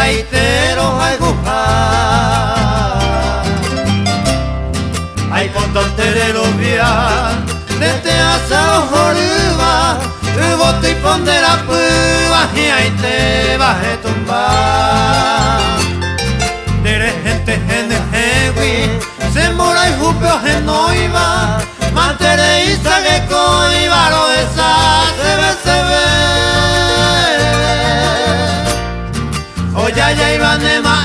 taitero hay guja. Hay pontantere los días, desde asado joruba, bote y ponde la prueba y ahí te vas a tumbar. Dere gente en el hewi, se mora y jupeo en noiva, mantere y sague coiba, lo esa se ve. Oya ya iba nema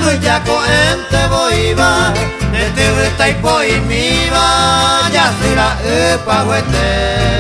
muy ya coente boiba, desde ureta y poi mi va, ya se la upa huete.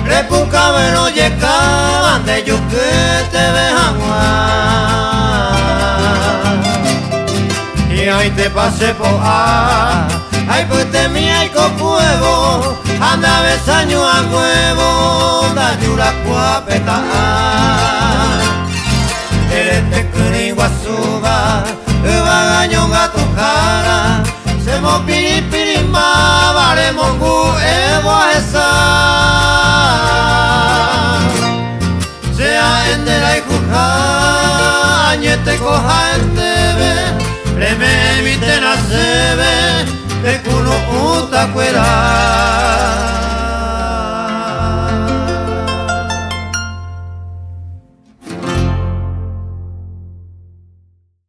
Repuca vero llegaban de ellos que te dejan y ahí te pasé por ay pues te mía y con fuego anda besaño a huevo da yura cuapeta eres te cuni guasuba vagaño gato cara se mo piripirima vale mongu evo esa sea endera y juja añete coja en tebe le me eviten a sebe de culo uta cuera.